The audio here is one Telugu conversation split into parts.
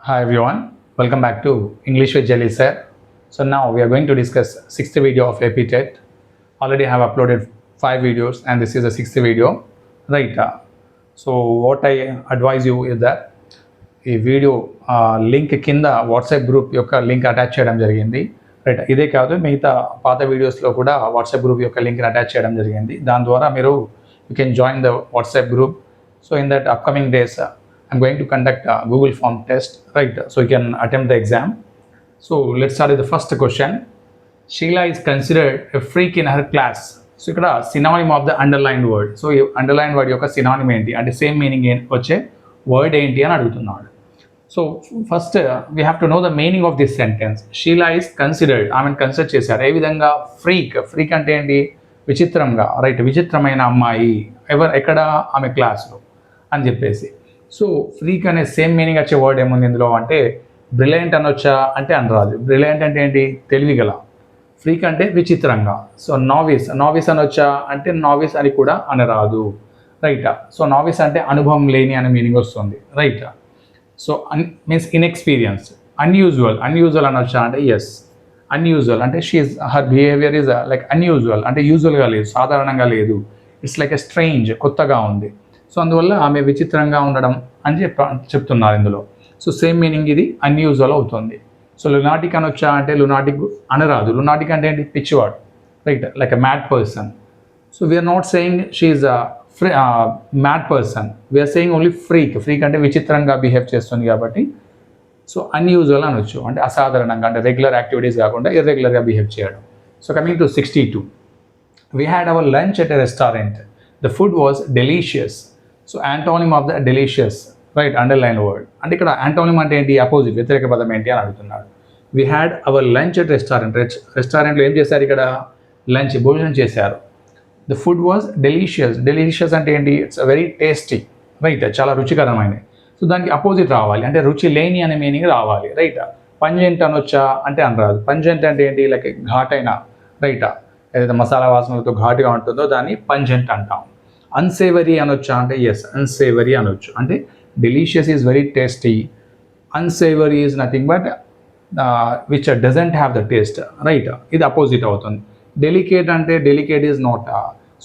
Hi everyone, welcome back to English with Jelly sir. So now we are going to discuss sixth video of APTET. Already have uploaded 5 videos and this is the sixth video. Right. So what I advise you is that ఈ వీడియో లింక్ కింద వాట్సాప్ గ్రూప్ యొక్క లింక్ అటాచ్ చేయడం జరిగింది. రైట్, ఇదే కాదు మిగతా పాత వీడియోస్లో కూడా వాట్సాప్ గ్రూప్ యొక్క లింక్ని అటాచ్ చేయడం జరిగింది. దాని ద్వారా మీరు you can join the WhatsApp group. So in that upcoming days I'm going to conduct a Google form test, right? So you can attempt the exam. So let's start with the first question. Sheila is considered a freak in her class. So ఇక్కడ synonym of the underlined word. So ఈ underlined word యొక్క synonym ఏంటి అంటే సేమ్ మీనింగ్ వచ్చే వర్డ్ ఏంటి అని అడుగుతున్నాడు. So first we have to know the meaning of this sentence. Sheela is considered, ఆమెను కన్సిడర్ చేశారు. ఏ విధంగా? ఫ్రీక్ అంటే ఏంటి? విచిత్రంగా, రైట్, విచిత్రమైన అమ్మాయి ఎక్కడ? ఆమె క్లాస్లో అని చెప్పేసి. సో ఫ్రీక్ అనే సేమ్ మీనింగ్ వచ్చే వర్డ్ ఏముంది ఇందులో అంటే బ్రిలియంట్ అనొచ్చా అంటే అనరాదు. బ్రిలియంట్ అంటే ఏంటి? తెలివిగల. ఫ్రీక్ అంటే విచిత్రంగా. సో నావిస్ అనొచ్చా అంటే నావిస్ అని కూడా అనరాదు. రైట్. సో నావిస్ అంటే అనుభవం లేని అనే మీనింగ్ వస్తుంది. Right. So means inexperience. Unusual అనొచ్చా అంటే ఎస్, అన్యూజువల్ అంటే her behaviour is like unusual అంటే యూజువల్గా లేదు, సాధారణంగా లేదు. ఇట్స్ లైక్ ఎ స్ట్రేంజ్, కొత్తగా ఉంది. సో అందువల్ల ఆమె విచిత్రంగా ఉండడం అని చెప్తున్నారు ఇందులో. సో సేమ్ మీనింగ్ ఇది అన్యూజువల్ అవుతుంది. సో లునాటిక్ అనొచ్చా అంటే లునాటిక్ అనరాదు. లునాటిక్ అంటే ఏంటి? పిచ్చివాడు. Right, like a mad person. So we are not saying she is mad person, we are saying only freak అంటే విచిత్రంగా బిహేవ్ చేస్తుంది కాబట్టి సో అన్యూజువల్ అనొచ్చు అంటే అసాధారణంగా, అంటే రెగ్యులర్ యాక్టివిటీస్ కాకుండా ఇర్రెగ్యులర్గా బిహేవ్ చేయడం. So coming to 62, we had our lunch at a restaurant, the food was delicious. So antonym of the delicious, right, underline word. అంటే ఇక్కడ యాంటోనిమ్ అంటే ఏంటి? అపోజిట్, వ్యతిరేక పదం ఏంటి అని అడుగుతున్నాడు. We had our lunch at రెస్టారెంట్లో ఏం చేశారు? ఇక్కడ లంచ్, భోజనం చేశారు. ద ఫుడ్ వాజ్ డెలీషియస్ అంటే ఏంటి? ఇట్స్ వెరీ టేస్టీ, రైట్, చాలా రుచికరమైనది. సో దానికి అపోజిట్ రావాలి అంటే రుచి లేని అనే మీనింగ్ రావాలి. రైట్. పంజెంట్ అనొచ్చా అంటే అనరాదు. పంజెంట్ అంటే ఏంటి? లైక్ ఘాటైన, రైట్, ఏదైతే మసాలా వాసనలతో ఘాటుగా ఉంటుందో దాన్ని పంజెంట్ అంటాం. అన్సేవరీ అనొచ్చా అంటే ఎస్, అన్సేవరీ అనొచ్చు. అంటే delicious is very tasty, unsavoury is nothing but which doesn't have the taste. Right, ఇది అపోజిట్ అవుతుంది. డెలికేట్ అంటే delicate is not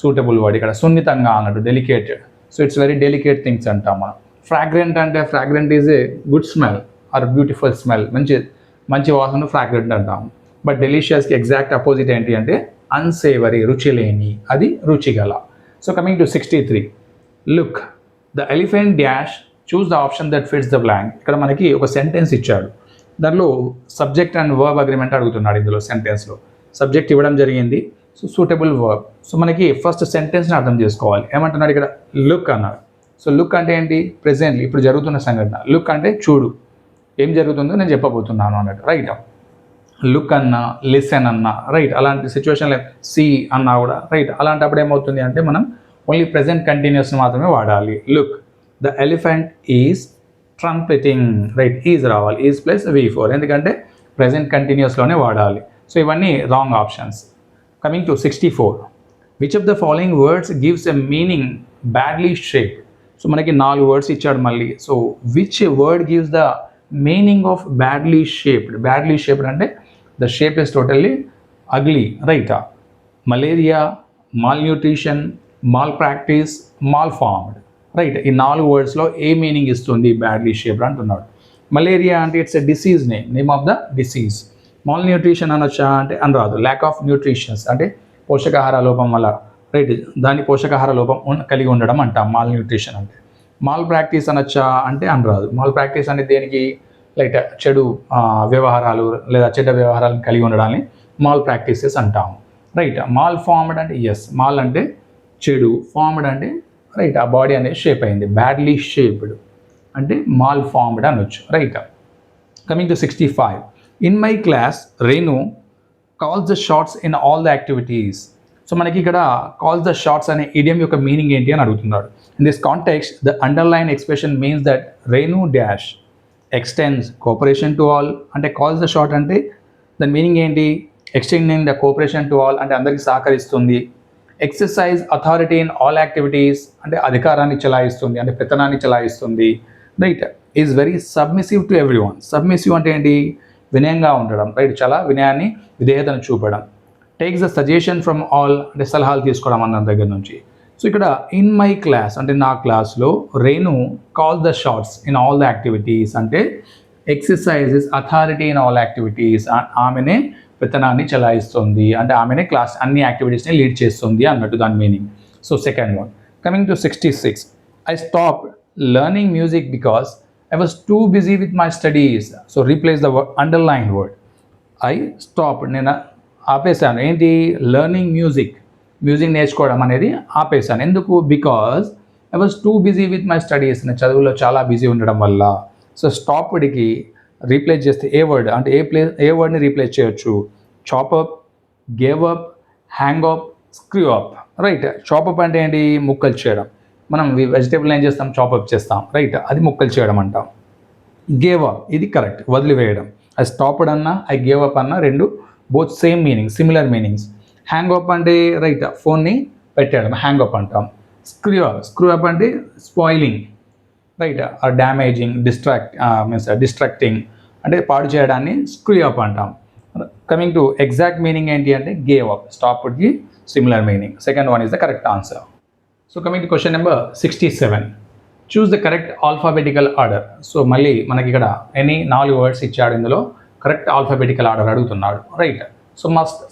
suitable word, ఇక్కడ సున్నితంగా అన్నట్టు delicated. So it's very delicate things అంటాం మనం. ఫ్రాగ్రెంట్ అంటే fragrant is a good smell or beautiful smell, మంచి వాసన ఫ్రాగ్రెంట్ అంటాం. బట్ డెలిషియస్కి ఎగ్జాక్ట్ అపోజిట్ ఏంటి అంటే అన్సేవరీ, రుచి లేని, అది రుచిగల. So coming to 63, look, the elephant dash, choose the option that fits the blank. ఇక్కడ మనకి ఒక సెంటెన్స్ ఇచ్చాడు, దానిలో సబ్జెక్ట్ అండ్ వర్బ్ అగ్రిమెంట్ అడుగుతున్నాడు. ఇందులో సెంటెన్స్లో సబ్జెక్ట్ ఇవ్వడం జరిగింది, సో సూటబుల్ వర్బ్. సో మనకి ఫస్ట్ సెంటెన్స్ని అర్థం చేసుకోవాలి. ఏమంటున్నాడు ఇక్కడ? లుక్ అన్నాడు. సో లుక్ అంటే ఏంటి? ప్రెజెంట్లీ, ఇప్పుడు జరుగుతున్న సంఘటన. లుక్ అంటే చూడు, ఏం జరుగుతుందో నేను చెప్పబోతున్నాను అన్నట్టు. రైట్. లుక్ అన్నా, లిసన్ అన్నా, రైట్, అలాంటి సిచ్యువేషన్లో సీ అన్నా కూడా, రైట్, అలాంటప్పుడు ఏమవుతుంది అంటే మనం ఓన్లీ ప్రెజెంట్ కంటిన్యూస్ మాత్రమే వాడాలి. Look, the elephant is trumpeting, right, is రావాలి, ఈజ్ ప్లస్ V4, ఎందుకంటే ప్రెజెంట్ కంటిన్యూస్లోనే వాడాలి. సో ఇవన్నీ wrong options. Coming to 64, which of the following words gives a meaning badly shape. So మనకి 4 వర్డ్స్ ఇచ్చాడు మళ్ళీ. So which word gives the meaning of badly shaped అంటే the shape is totally ugly, right? Malaria, malnutrition, malpractice, malformed, right? ఈ 4 వర్డ్స్లో ఏ మీనింగ్ ఇస్తుంది బ్యాడ్లీ షేప్డ్ అంటున్నాడు. మలేరియా అంటే it's a disease name of the disease. Malnutrition అనొచ్చా అంటే అనరాదు. ల్యాక్ ఆఫ్ న్యూట్రిషన్స్ అంటే పోషకాహార లోపం వల్ల, రైట్, దాని పోషకాహార లోపం కలిగి ఉండడం అంటాం మాల్ న్యూట్రిషన్ అంటే. మాల్ ప్రాక్టీస్ అనొచ్చా అంటే అనరాదు. మాల్ ప్రాక్టీస్ అంటే దేనికి? లైక్ చెడు వ్యవహారాలు లేదా చెడ్డ వ్యవహారాలను కలిగి ఉండడాన్ని మాల్ ప్రాక్టీసెస్ అంటాము. రైట్. మాల్ ఫార్మ్డ్ అంటే ఎస్, మాల్ అంటే చెడు, ఫార్మ్డ్ అంటే రైట్, ఆ బాడీ అనేది షేప్ అయింది. బ్యాడ్లీ షేప్డ్ అంటే మాల్ ఫార్మ్డ్ అనొచ్చు. Right. Coming to 65, in my class Renu calls the shots in all the activities. So మనకి ఇక్కడ కాల్స్ ద షార్ట్స్ అనే ఇడియం యొక్క మీనింగ్ ఏంటి అని అడుగుతున్నాడు. In this context the underline expression means that Renu dash extends cooperation to all. అంటే కాల్స్ ద షార్ట్ అంటే దాని మీనింగ్ ఏంటి? Extending the cooperation to all అంటే అందరికీ సహకరిస్తుంది. Exercise authority in all activities అంటే అధికారాన్ని చెలాయిస్తుంది, అంటే పెత్తనాన్ని చెలాయిస్తుంది. Right. Is very submissive to every one. Submissive అంటే ఏంటి? వినయంగా ఉండడం, రైట్? చాలా వినయాన్ని, విధేయతను చూపడం. Takes the suggestion from all, అంటే సలహాలు తీసుకోవడం అన్న దగ్గర నుంచి. సో ఇక్కడ ఇన్ మై క్లాస్ అంటే నా క్లాస్లో Renu call the shots in all the activities అంటే exercises authority in all activities. ఆమెనే పెత్తనాన్ని చలాయిస్తుంది అంటే ఆమెనే క్లాస్ అన్ని యాక్టివిటీస్ని లీడ్ చేస్తుంది అన్నట్టు దాని meaning. So second one. Coming to 66. I stopped learning music because I was too busy with my studies. So replace the underlined word. I stopped. నేను ఆపేశాను. ఏంటి? Learning music. మ్యూజిక్ నేర్చుకోవడం అనేది ఆపేశాను. ఎందుకు? Because I was too busy with my studies. నేను చదువులో చాలా బిజీ ఉండడం వల్ల. సో స్టాప్డ్కి రీప్లేస్ చేస్తే ఏ వర్డ్ అంటే ఏ వర్డ్ని రీప్లేస్ చేయొచ్చు? Chop up, gave up, hang up, screw up, right? Chop up అంటే ఏంటి? ముక్కలు చేయడం. మనం వెజిటేబుల్ ఏం చేస్తాం? చాపప్ చేస్తాం, రైట్? అది ముక్కలు చేయడం అంటాం. గేవ్ అప్ ఇది కరెక్ట్, వదిలివేయడం. ఐ స్టాప్డ్ అన్న, ఐ గేవ్ అప్ అన్న రెండు both same meaning, similar meanings. Hang up అంటే రైట్ ఫోన్ని పెట్టేయడం, హ్యాంగ్ అప్ అంటాం. స్క్రూ అప్ అంటే స్పాయిలింగ్, రైట్? డ్యామేజింగ్, డిస్ట్రాక్టింగ్ అంటే పాడు చేయడాన్ని స్క్రూ అప్ అంటాం. కమింగ్ టు ఎగ్జాక్ట్ మీనింగ్ ఏంటి అంటే గేవ్ అప్. స్టాప్డ్కి similar meaning. Second one is the correct answer. So coming to question number 67. Choose the correct alphabetical order. So మళ్ళీ మనకి ఇక్కడ 4 వర్డ్స్ ఇచ్చాడు. ఇందులో కరెక్ట్ ఆల్ఫాబెటికల్ ఆర్డర్ అడుగుతున్నాడు, రైట్? సో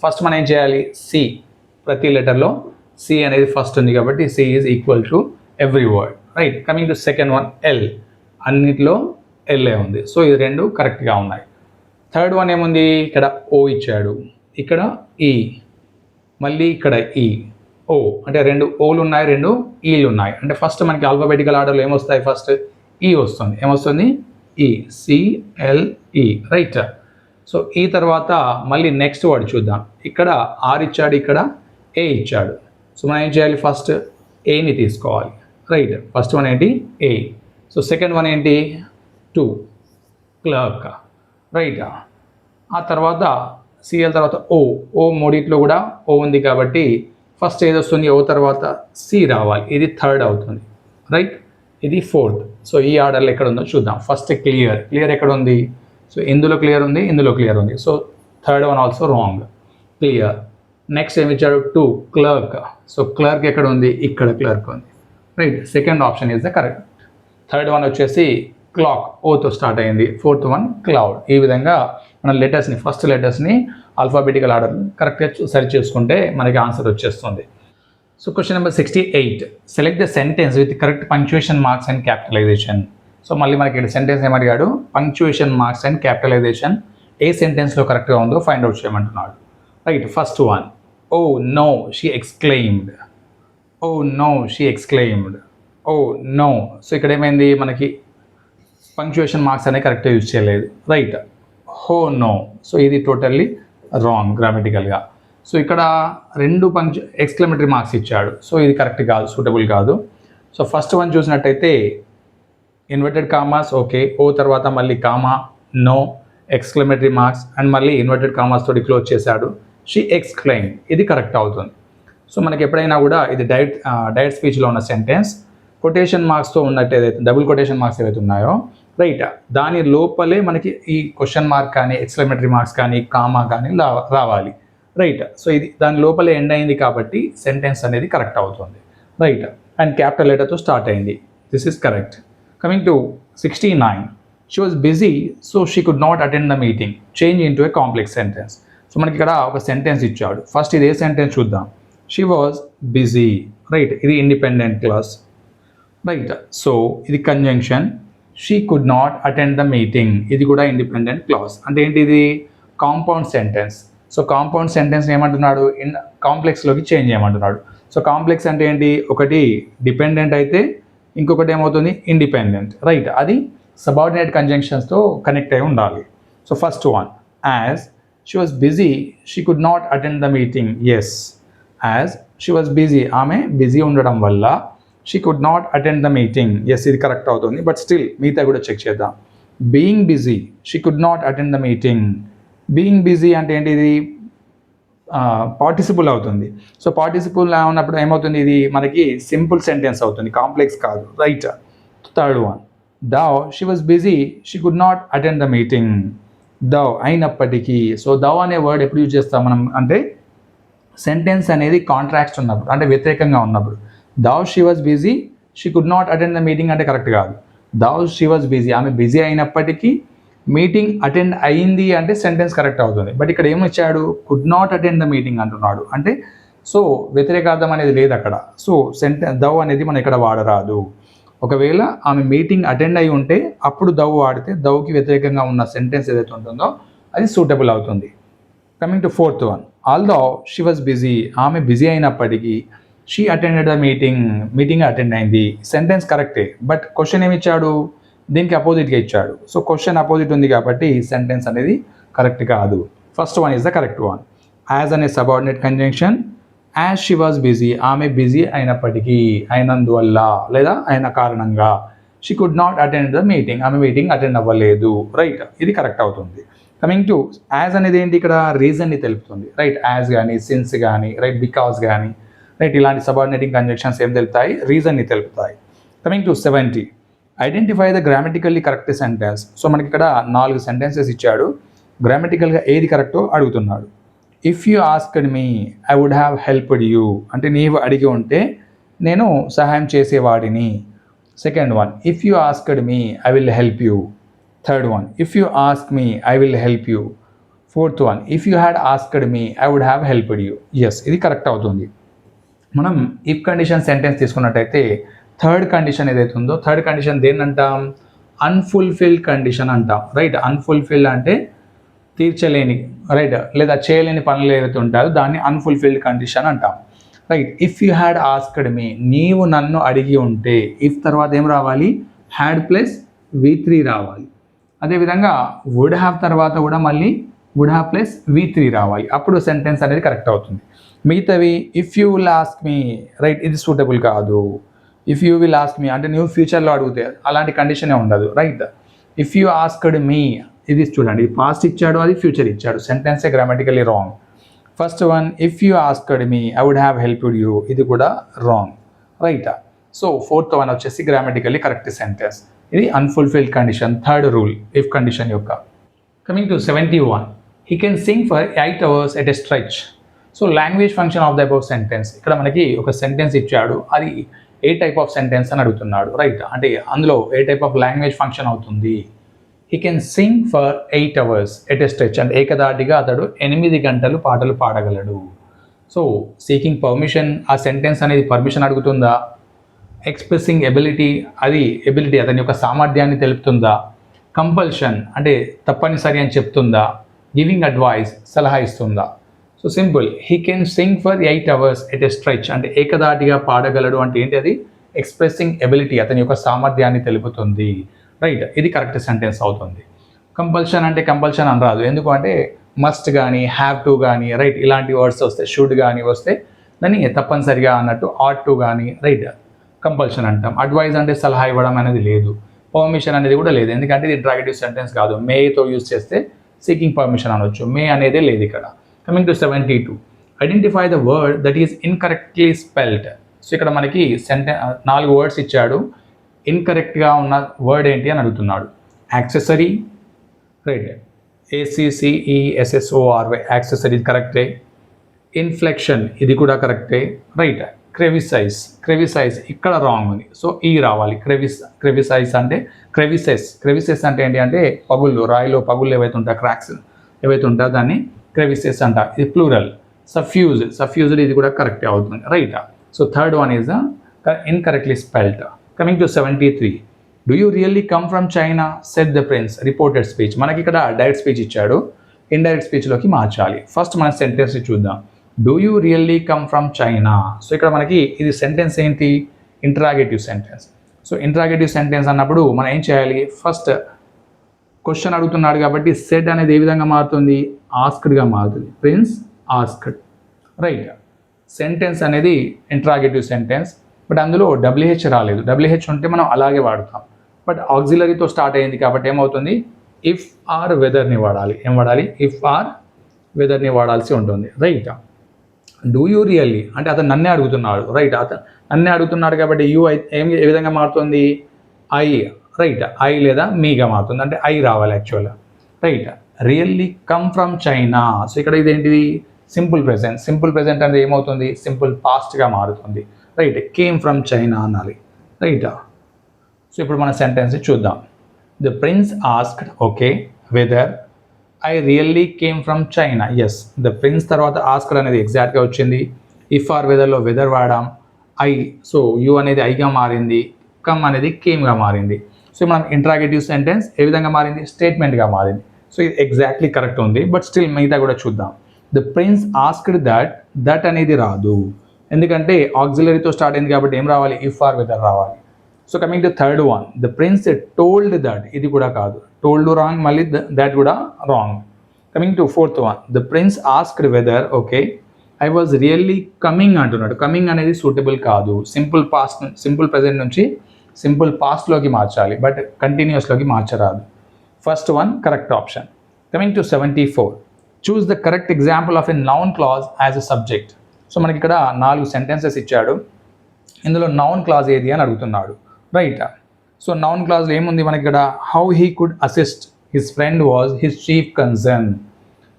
ఫస్ట్ మనం ఏం చేయాలి? సి. ప్రతి లెటర్లో సి అనేది ఫస్ట్ ఉంది కాబట్టి C is equal to every word, right? Coming to second one L. అన్నిట్లో ఎల్ఏ ఉంది. సో ఇది రెండు కరెక్ట్గా ఉన్నాయి. థర్డ్ వన్ ఏముంది? ఇక్కడ ఓ ఇచ్చాడు, ఇక్కడ ఈ, మళ్ళీ ఇక్కడ ఈ, ఓ అంటే రెండు ఓలు ఉన్నాయి, రెండు ఈలు ఉన్నాయి. అంటే ఫస్ట్ మనకి ఆల్ఫాబెటికల్ ఆర్డర్లో ఏమొస్తాయి? ఫస్ట్ ఈ వస్తుంది. ఏమొస్తుంది? ఈ, సిఎల్ఈ, రైట్? సో ఈ తర్వాత మళ్ళీ నెక్స్ట్ వర్డ్ చూద్దాం. ఇక్కడ ఆర్ ఇచ్చాడు, ఇక్కడ ఏ ఇచ్చాడు. సో మనం ఏం చేయాలి? ఫస్ట్ ఏని తీసుకోవాలి, రైట్? ఫస్ట్ వన్ ఏంటి? ఏ. సో సెకండ్ వన్ ఏంటి? To, clerk, right? ఆ తర్వాత సిఎల్ తర్వాత ఓ మూడిట్లో కూడా ఓ ఉంది కాబట్టి ఫస్ట్ ఏది వస్తుంది? ఓ తర్వాత సి రావాలి. ఇది థర్డ్ అవుతుంది, రైట్? ఇది ఫోర్త్. సో ఈ ఆర్డర్లో ఎక్కడ ఉందో చూద్దాం. ఫస్ట్ క్లియర్ ఎక్కడ ఉంది? సో ఇందులో క్లియర్ ఉంది, ఇందులో క్లియర్ ఉంది. So third one also wrong, clear. Next ఏమి ఇచ్చాడు? To, clerk. సో క్లర్క్ ఎక్కడ ఉంది? ఇక్కడ క్లర్క్ ఉంది, right? Second option is the correct. Third one వచ్చేసి క్లాక్, ఓతో స్టార్ట్ అయింది. Fourth one cloud. ఈ విధంగా మన లెటర్స్ని, ఫస్ట్ లెటర్స్ని ఆల్ఫాబెటికల్ ఆర్డర్ కరెక్ట్గా సరి చేసుకుంటే మనకి ఆన్సర్ వచ్చేస్తుంది. So question number 68. Select the sentence with correct punctuation marks and capitalisation. So మళ్ళీ మనకి ఇక్కడ సెంటెన్స్ ఏమడిగాడు? పంక్చుయేషన్ మార్క్స్ అండ్ క్యాపిటలైజేషన్ ఏ సెంటెన్స్లో కరెక్ట్గా ఉందో ఫైండ్ అవుట్ చేయమంటున్నాడు, right? First one, oh no she exclaimed. Oh no she exclaimed. Oh no. So ఇక్కడ ఏమైంది? మనకి పంక్చుయేషన్ మార్క్స్ అనేది కరెక్ట్గా యూజ్ చేయలేదు, రైట్? Oh no. సో ఇది టోటల్లీ రాంగ్ గ్రామటికల్గా. సో ఇక్కడ రెండు ఎక్స్క్లమేటరీ మార్క్స్ ఇచ్చాడు. సో ఇది కరెక్ట్ కాదు, సూటబుల్ కాదు. సో ఫస్ట్ వన్ చూసినట్టయితే ఇన్వర్టెడ్ కామాస్, ఓకే. ఓ తర్వాత మళ్ళీ comma, no, exclamatory marks and మళ్ళీ ఇన్వర్టెడ్ కామాస్ తోటి క్లోజ్ చేశాడు. షీ ఎక్స్క్లెయిమ్, ఇది కరెక్ట్ అవుతుంది. సో మనకి ఎప్పుడైనా కూడా ఇది డైరెక్ట్ స్పీచ్లో ఉన్న సెంటెన్స్ కొటేషన్ మార్క్స్తో ఉన్నట్టు ఏదైతే డబుల్ కొటేషన్ మార్క్స్ ఏవైతే ఉన్నాయో, రైట్, దాని లోపలే మనకి ఈ క్వశ్చన్ మార్క్ కానీ ఎక్స్క్లమేటరీ మార్క్స్ కానీ కామా కానీ రావాలి, రైట్? సో ఇది దాని లోపలే ఎండ్ అయింది కాబట్టి సెంటెన్స్ అనేది కరెక్ట్ అవుతుంది, రైట్? అండ్ క్యాపిటల్ లెటర్తో స్టార్ట్ అయింది. This is correct. Coming to 69. She was busy so she could not attend the meeting. Change in to A complex sentence. So మనకి ఇక్కడ ఒక సెంటెన్స్ ఇచ్చాడు. ఫస్ట్ ఇది ఏ సెంటెన్స్ చూద్దాం. She was busy, right? ఇది ఇండిపెండెంట్ క్లాస్, రైట్? సో ఇది conjunction. She could not attend the meeting, ఇది కూడా ఇండిపెండెంట్ క్లాస్. అంటే ఏంటి? ఇది compound sentence. So compound sentence ఏమంటున్నాడు? కాంప్లెక్స్లోకి చేంజ్ చేయమంటున్నాడు. సో కాంప్లెక్స్ అంటే ఏంటి? ఒకటి డిపెండెంట్ అయితే ఇంకొకటి ఏమవుతుంది? Independent, right? అది సబార్డినేట్ కంజంక్షన్స్తో కనెక్ట్ అయి ఉండాలి. So first one, as she was busy she could not attend the meeting. Yes, as she was busy, ఆమె బిజీ ఉండడం వల్ల she could not attend the meeting. Yes, ఇది కరెక్ట్ అవుతుంది. బట్ స్టిల్ మిగతా కూడా చెక్ చేద్దాం. Being busy she could not attend the meeting. Being busy అంటే ఏంటి? ఇది పార్టిసిపుల్ అవుతుంది. సో పార్టిసిపుల్ ఉన్నప్పుడు ఏమవుతుంది? ఇది మనకి సింపుల్ సెంటెన్స్ అవుతుంది, కాంప్లెక్స్ కాదు, right? Third one, though she was busy she could not attend the meeting. Though అయినప్పటికీ. సో దౌ అనే వర్డ్ ఎప్పుడు యూజ్ చేస్తాం మనం అంటే సెంటెన్స్ అనేది కాంట్రాక్ట్స్ ఉన్నప్పుడు అంటే వ్యతిరేకంగా ఉన్నప్పుడు. Though she was busy she could not attend the meeting అంటే కరెక్ట్ కాదు. దౌ షీ వాజ్ బిజీ ఆమె బిజీ అయినప్పటికీ మీటింగ్ అటెండ్ అయింది అంటే సెంటెన్స్ కరెక్ట్ అవుతుంది. బట్ ఇక్కడ ఏమిచ్చాడు, could not attend the meeting అంటున్నాడు. అంటే సో వ్యతిరేకార్థం అనేది లేదు అక్కడ. సో దౌ అనేది మనం ఇక్కడ వాడరాదు. ఒకవేళ ఆమె మీటింగ్ అటెండ్ అయి ఉంటే అప్పుడు దౌ వాడితే దౌకి వ్యతిరేకంగా ఉన్న సెంటెన్స్ ఏదైతే ఉంటుందో అది సూటబుల్ అవుతుంది. Coming to fourth one, although she was busy ఆమె బిజీ అయినప్పటికీ she attended the meeting attend అయింది. సెంటెన్స్ కరెక్టే బట్ క్వశ్చన్ ఏమి ఇచ్చాడు, దీనికి అపోజిట్గా ఇచ్చాడు. సో క్వశ్చన్ అపోజిట్ ఉంది కాబట్టి సెంటెన్స్ అనేది కరెక్ట్ కాదు. First one is the correct one. As అనే subordinate conjunction, as she was busy ఆమె బిజీ అయినప్పటికీ అయినందువల్ల లేదా అయిన కారణంగా. She could not attend the meeting ఆమె మీటింగ్ అటెండ్ అవ్వలేదు. రైట్, ఇది కరెక్ట్ అవుతుంది. కమింగ్ టు యాజ్ అనేది ఏంటి, ఇక్కడ రీజన్ని తెలుపుతుంది. రైట్, యాజ్ కానీ సిన్స్ కానీ రైట్ బికాస్ కానీ రైట్ ఇలాంటి సబార్డినేటింగ్ కంజంక్షన్స్ ఏం తెలుపుతాయి, రీజన్ని తెలుపుతాయి. Coming to 70, identify the grammatically correct sentence. So మనకి ఇక్కడ 4 సెంటెన్సెస్ ఇచ్చాడు. గ్రామటికల్గా ఏది కరెక్టో అడుగుతున్నాడు. If you asked me I would have helped you అంటే నీవు అడిగి ఉంటే నేను సహాయం చేసేవాడిని. Second one, if you asked me I will help you. Third one, if you ask me I will help you. Fourth one, if you had asked me I would have helped you. Yes, ఇది కరెక్ట్ అవుతుంది. మనం ఇఫ్ కండిషన్ సెంటెన్స్ తీసుకున్నట్టయితే థర్డ్ కండిషన్ ఏదైతే ఉందో థర్డ్ కండిషన్ దేన్ని అంటాం, అన్ఫుల్ఫిల్డ్ కండిషన్ అంటాం. రైట్, అన్ఫుల్ఫిల్డ్ అంటే తీర్చలేని రైట్ లేదా చేయలేని పనులు ఏవైతే ఉంటాయో దాన్ని అన్ఫుల్ఫిల్డ్ కండిషన్ అంటాం. Right, if you had asked మీ నీవు నన్ను అడిగి ఉంటే ఇఫ్ తర్వాత ఏం రావాలి, హ్యాడ్ ప్లస్ V3 రావాలి. అదేవిధంగా వుడ్ హ్యావ్ తర్వాత కూడా మళ్ళీ వుడ్ హ్యావ్ ప్లస్ V3 రావాలి. అప్పుడు సెంటెన్స్ అనేది కరెక్ట్ అవుతుంది. మిగతావి if you will ask me right ఇది సూటబుల్ కాదు. If you will ask me అంటే నువ్వు ఫ్యూచర్లో అడిగితే అలాంటి కండిషనే ఉండదు. Right, if you asked me ఇది చూడండి, పాస్ట్ ఇచ్చాడు అది ఫ్యూచర్ ఇచ్చాడు, సెంటెన్సే grammatically wrong. First one if you asked me I would have helped you ఇది కూడా wrong. Right, so fourth one వచ్చేసి గ్రామటికల్లీ కరెక్ట్ సెంటెన్స్. ఇది unfulfilled condition, third rule if condition యొక్క. Coming to 71, he can sing for 8 hours at a stretch. So language function of the above sentence. ఇక్కడ మనకి ఒక సెంటెన్స్ ఇచ్చాడు, అది ఏ టైప్ ఆఫ్ సెంటెన్స్ అని అడుగుతున్నాడు. రైట్, అంటే అందులో ఏ టైప్ ఆఫ్ లాంగ్వేజ్ ఫంక్షన్ అవుతుంది. He can sing for 8 hours at a stretch అంటే ఏకదాటిగా అతడు 8 గంటలు పాటలు పాడగలడు. సో సీకింగ్ పర్మిషన్ ఆ సెంటెన్స్ అనేది పర్మిషన్ అడుగుతుందా, ఎక్స్ప్రెసింగ్ ఎబిలిటీ అది ఎబిలిటీ అతని యొక్క సామర్థ్యాన్ని తెలుపుతుందా, కంపల్షన్ అంటే తప్పనిసరి అని చెప్తుందా, గివింగ్ అడ్వైస్ సలహా ఇస్తుందా. So simple, he can sing for 8 hours at a stretch అంటే ఏకదాటిగా పాడగలడు అంటే ఏంటి, అది ఎక్స్ప్రెసింగ్ ఎబిలిటీ అతని యొక్క సామర్థ్యాన్ని తెలుపుతుంది. రైట్, ఇది కరెక్ట్ సెంటెన్స్ అవుతుంది. కంపల్షన్ అంటే కంపల్షన్ అని రాదు, ఎందుకు అంటే మస్ట్ కానీ హ్యావ్ టు కానీ రైట్ ఇలాంటి వర్డ్స్ వస్తే షుడ్ కానీ వస్తే దాన్ని తప్పనిసరిగా అన్నట్టు ఆట్ టు కానీ రైట్ కంపల్షన్ అంటాం. అడ్వైజ్ అంటే సలహా ఇవ్వడం అనేది లేదు, పర్మిషన్ అనేది కూడా లేదు, ఎందుకంటే ఇది ఇంట్రాగేటివ్ సెంటెన్స్ కాదు. మేతో యూజ్ చేస్తే సీకింగ్ పర్మిషన్ అనొచ్చు, మే అనేదే లేదు ఇక్కడ. Coming to 72, identify the word that is incorrectly spelled. So ఇక్కడ మనకి 4 వర్డ్స్ ఇచ్చాడు, ఇన్కరెక్ట్గా ఉన్న వర్డ్ ఏంటి అని అడుగుతున్నాడు. యాక్సెసరీ రైట్, ACCESSORY యాక్సెసరీ కరెక్టే. ఇన్ఫ్లెక్షన్ ఇది కూడా కరెక్టే. రైట్, క్రెవిసైజ్ ఇక్కడ రాంగ్ ఉంది, సో ఈ రావాలి. క్రెవిసైజ్ అంటే క్రెవిసెస్ అంటే ఏంటి అంటే పగుళ్ళు, రాయిలో పగుళ్ళు ఏవైతే ఉంటాయో క్రాక్స్ ఏవైతే ఉంటాయో దాన్ని క్రెవిసెస్ అంట. ఇది ప్లూరల్. సఫ్యూజ్డ్ ఇది కూడా కరెక్టే అవుతుంది. Right, so third one is incorrectly spelled. Coming to 73, do you really come from China said the prince reported speech. మనకి ఇక్కడ డైరెక్ట్ స్పీచ్ ఇచ్చాడు, ఇండైరెక్ట్ స్పీచ్లోకి మార్చాలి. ఫస్ట్ మన సెంటెన్స్ చూద్దాం, do you really come from China. So ఇక్కడ మనకి ఇది సెంటెన్స్ ఏంటి, interrogative sentence. So interrogative sentence అన్నప్పుడు మనం ఏం చేయాలి, ఫస్ట్ క్వశ్చన్ అడుగుతున్నాడు కాబట్టి సెడ్ అనేది ఏ విధంగా మారుతుంది, ఆస్క్డ్గా మారుతుంది. Prince asked. రైట్, సెంటెన్స్ అనేది ఇంట్రాగేటివ్ సెంటెన్స్, బట్ అందులో WH రాలేదు. WH ఉంటే మనం అలాగే వాడతాం, బట్ ఆక్సిలరీతో స్టార్ట్ అయింది కాబట్టి ఏమవుతుంది, ఇఫ్ ఆర్ వెదర్ని వాడాలి. ఏం వాడాలి, ఇఫ్ ఆర్ వెదర్ని వాడాల్సి ఉంటుంది. రైట్, డూ యూ రియల్లీ అంటే అతను నన్నే అడుగుతున్నాడు. రైట్, అతను నన్నే అడుగుతున్నాడు కాబట్టి యూ ఏ విధంగా మారుతుంది, రైట్ ఐ లేదా మీగా మారుతుంది, అంటే ఐ రావాలి యాక్చువల్గా. Right really come from China. So ఇక్కడ ఇదేంటిది సింపుల్ ప్రెజెంట్. సింపుల్ ప్రెజెంట్ అనేది ఏమవుతుంది, సింపుల్ పాస్ట్గా మారుతుంది. రైట్ కేమ్ ఫ్రమ్ చైనా అనాలి. రైట్ సో ఇప్పుడు మన సెంటెన్స్ చూద్దాం. The prince asked okay whether I really came from China. Yes, the prince తర్వాత ఆస్క్డ్ అనేది ఎగ్జాక్ట్గా వచ్చింది. ఇఫ్ ఆర్ వెదర్లో వెదర్ వాడాం. ఐ, సో యూ అనేది ఐగా మారింది, కమ్ అనేది కేమ్గా మారింది. సో మనం ఇంట్రాగేటివ్ సెంటెన్స్ ఏ విధంగా మారింది, స్టేట్మెంట్గా మారింది. సో ఇది ఎగ్జాక్ట్లీ కరెక్ట్ ఉంది, బట్ స్టిల్ మిగతా కూడా చూద్దాం. ద ప్రిన్స్ ఆస్క్డ్ దట్ అనేది రాదు, ఎందుకంటే ఆక్సిలరీతో స్టార్ట్ అయింది కాబట్టి ఏం రావాలి, ఇఫ్ ఆర్ వెదర్ రావాలి. So coming to third one, the prince told that, ఇది కూడా కాదు, టోల్డ్ రాంగ్, మళ్ళీ దట్ కూడా wrong. Coming to fourth one, the prince asked whether okay I was really coming అంటున్నాడు. కమింగ్ అనేది సూటబుల్ కాదు, సింపుల్ పాస్ట్, సింపుల్ ప్రెజెంట్ నుంచి సింపుల్ పాస్ట్లోకి మార్చాలి, బట్ కంటిన్యూస్లోకి మార్చరాదు. First one correct option. Coming to 74, choose the correct example of a noun clause as a subject. So మనకి ఇక్కడ 4 సెంటెన్సెస్ ఇచ్చాడు, ఇందులో నౌన్ క్లాజ్ ఏది అని అడుగుతున్నాడు. రైట్, సో నౌన్ క్లాజ్లో ఏముంది మనకి ఇక్కడ, how he could assist his friend was his chief concern.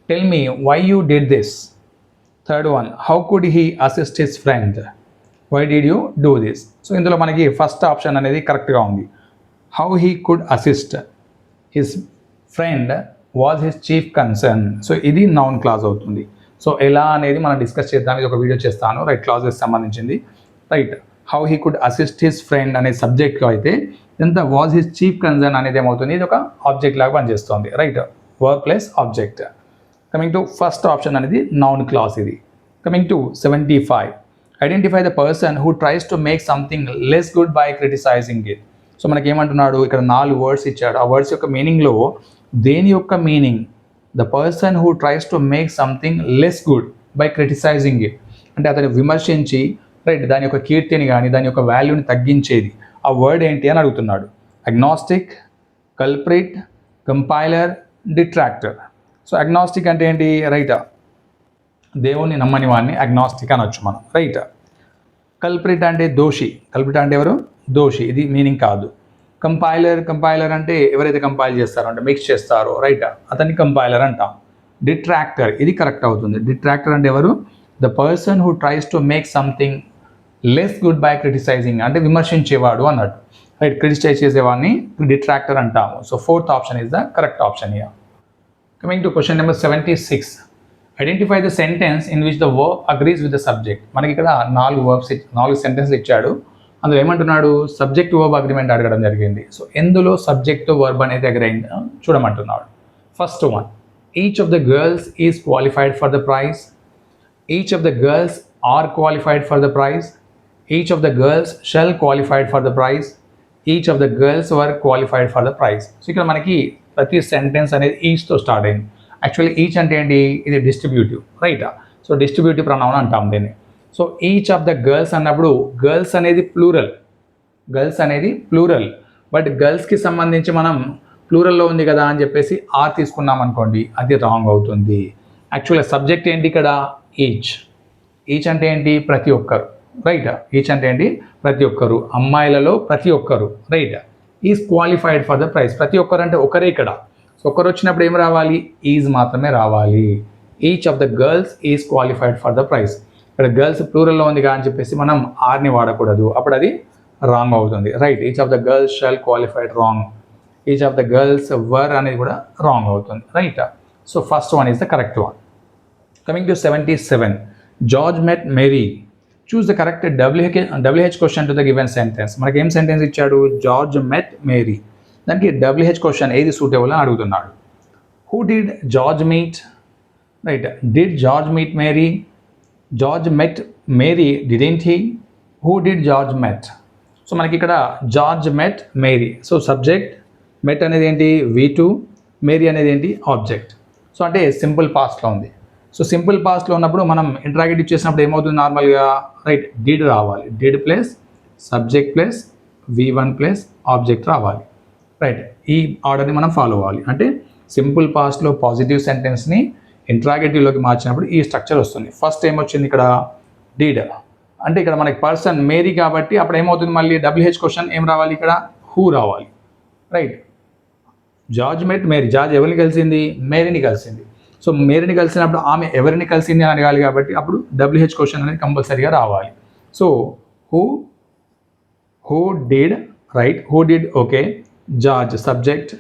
Tell me why you did this. Third one, how could he assist his friend, why did you do this. So ఇందులో మనకి ఫస్ట్ ఆప్షన్ అనేది కరెక్ట్గా ఉంది. How he could assist his friend was his chief concern. So ఇది నౌన్ క్లాజ్ అవుతుంది. సో ఎలా అనేది మనం డిస్కస్ చేద్దాం, ఇది ఒక వీడియో చేస్తాను. రైట్, క్లాజెస్ సంబంధించింది. Right, how he could assist his friend అనే సబ్జెక్ట్లో అయితే ఎంత వాజ్ హిస్ చీఫ్ కన్సర్న్ అనేది ఏమవుతుంది, ఇది ఒక ఆబ్జెక్ట్ లాగా పనిచేస్తుంది. Right, verb plus object. Coming to first option అనేది నౌన్ క్లాజ్ ఇది. Coming to 75, identify the person who tries to make something less good by criticising it. So మనకి ఏమంటున్నాడు, ఇక్కడ 4 వర్డ్స్ ఇచ్చాడు. ఆ వర్డ్స్ యొక్క మీనింగ్లో దేని యొక్క meaning, the person who tries to make something less good by criticising it, అంటే అతను విమర్శించి రైట్ దాని యొక్క కీర్తిని కానీ దాని యొక్క వాల్యూని తగ్గించేది. ఆ వర్డ్ ఏంటి అని అడుగుతున్నాడు. Agnostic, culprit, compiler, detractor. So agnostic అంటే ఏంటి, రైట్ దేవుణ్ణి నమ్మని వాడిని అగ్నాస్టిక్ అనొచ్చు మనం. రైట్, కల్ప్రిట్ అంటే దోషి. కల్ప్రిట్ అంటే ఎవరు, దోషి, ఇది మీనింగ్ కాదు. కంపైలర్ అంటే ఎవరైతే కంపైల్ చేస్తారో అంటే మిక్స్ చేస్తారో రైట్ అతన్ని కంపైలర్ అంటాం. డిట్రాక్టర్, ఇది కరెక్ట్ అవుతుంది. డిట్రాక్టర్ అంటే ఎవరు, the person who tries to make something less good by criticising, అంటే విమర్శించేవాడు అన్నట్టు. రైట్, క్రిటిసైజ్ చేసేవాడిని డిట్రాక్టర్ అంటాము. So fourth option is the correct option here. Coming to question number 76, identify the sentence in which the verb agrees with the subject. మనకి ఇక్కడ 4 సెంటెన్స్లు ఇచ్చాడు. అందులో ఏమంటున్నాడు, సబ్జెక్ట్ వర్బ్ అగ్రిమెంట్ అడగడం జరిగింది. సో ఎందులో సబ్జెక్ట్ వర్బ్ అనేది అగ్రైంది చూడమంటున్నాడు. First one, each of the girls is qualified for the prize. Each of the girls are qualified for the prize. Each of the girls shall qualified for the prize. Each of the girls were qualified for the prize. So ఇక్కడ మనకి ప్రతి సెంటెన్స్ అనేది ఈచ్తో స్టార్ట్ అయింది. యాక్చువల్లీ ఈచ్ అంటే ఏంటి, ఇది distributive. Right, so distributive pronoun అంటాం దీన్ని. So each of the girls అన్నప్పుడు గర్ల్స్ అనేది ప్లూరల్, బట్ గర్ల్స్కి సంబంధించి మనం ప్లూరల్లో ఉంది కదా అని చెప్పేసి ఆర్ తీసుకున్నాం అనుకోండి, అది రాంగ్ అవుతుంది. యాక్చువల్గా సబ్జెక్ట్ ఏంటి ఇక్కడ, ఈచ్ అంటే ఏంటి, ప్రతి ఒక్కరు. రైట్, ఈచ్ అంటే ఏంటి, ప్రతి ఒక్కరు, అమ్మాయిలలో ప్రతి ఒక్కరు. Right, is qualified for the prize, ప్రతి ఒక్కరు అంటే ఒకరే ఇక్కడ. సో ఒకరు వచ్చినప్పుడు ఏం రావాలి, ఈజ్ మాత్రమే రావాలి. Each of the girls is qualified for the prize. ఇక్కడ గర్ల్స్ ప్లూరల్లో ఉంది కదా అని చెప్పేసి మనం ఆర్ని వాడకూడదు, అప్పుడు అది రాంగ్ అవుతుంది. Right, each of the girls shall qualified wrong. Each of the girls were అనేది కూడా రాంగ్ అవుతుంది. Right, so first one is the correct one. Coming to 77, George met Mary. Choose the correct WH question to the given sentence. మనకి ఏం సెంటెన్స్ ఇచ్చాడు, జార్జ్ మెట్ మేరీ, దానికి WH క్వశ్చన్ ఏది సూటబుల్ అని అడుగుతున్నాడు. Who did George meet. Right, did George meet Mary, George met Mary didn't he, who did George met. So మనకి ఇక్కడ George met Mary, so subject, మెట్ అనేది ఏంటి V2, మేరీ అనేది ఏంటి ఆబ్జెక్ట్. సో అంటే సింపుల్ పాస్ట్లో ఉంది. సో సింపుల్ పాస్ట్లో ఉన్నప్పుడు మనం ఇంట్రాగేటివ్ చేసినప్పుడు ఏమవుతుంది నార్మల్గా, రైట్ డిడ్ రావాలి, did plus subject plus V1 plus object రావాలి. రైట్, ఈ ఆర్డర్ని మనం ఫాలో అవ్వాలి. అంటే సింపుల్ పాస్ట్లో పాజిటివ్ సెంటెన్స్ని ఇంట్రాగేటివ్లోకి మార్చినప్పుడు ఈ స్ట్రక్చర్ వస్తుంది. ఫస్ట్ ఏమొచ్చింది ఇక్కడ, డిడ్, అంటే ఇక్కడ మనకి పర్సన్ మేరీ కాబట్టి అప్పుడు ఏమవుతుంది, మళ్ళీ WH క్వశ్చన్ ఏం రావాలి, ఇక్కడ హూ రావాలి. Right. George met Mary, George ఎవరిని కలిసింది? మేరీని కలిసింది. సో మేరీని కలిసినప్పుడు ఆమె ఎవరిని కలిసింది అని అడగాలి కాబట్టి అప్పుడు WH క్వశ్చన్ అనేది కంపల్సరీగా రావాలి. So who did, right, who did, okay, George subject,